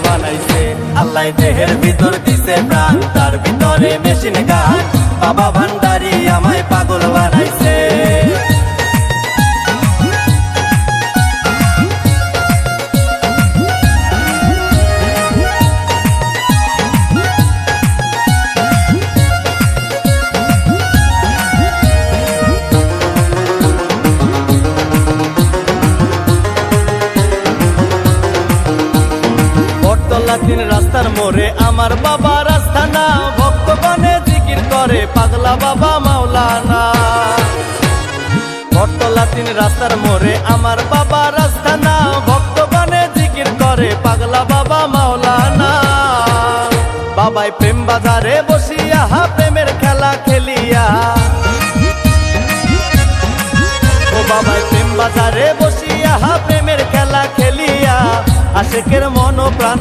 বানাইছে। আল্লাহ দেহের ভিতর দিছে প্রাণ, তার ভিতরে মেশিন গান। বাবা ভান্ডারি আমায় পাগল বানাইছে। তিন রাস্তার মোড়ে আমার বাবা রাস্তানা, ভক্তগণে জিকির করে পাগলা বাবা মাওলানা। বটতলা তিন রাস্তার মোড়ে আমার বাবা রাস্তানা, ভক্তগণে জিকির করে পাগলা বাবা মাওলানা। বাবাই প্রেম বাজারে বসিয়া প্রেমের খেলা খেলিয়া, ও বাবাই প্রেম বাজারে বসিয়া প্রেমের খেলা খেলিয়া, আশেকের মন প্রাণ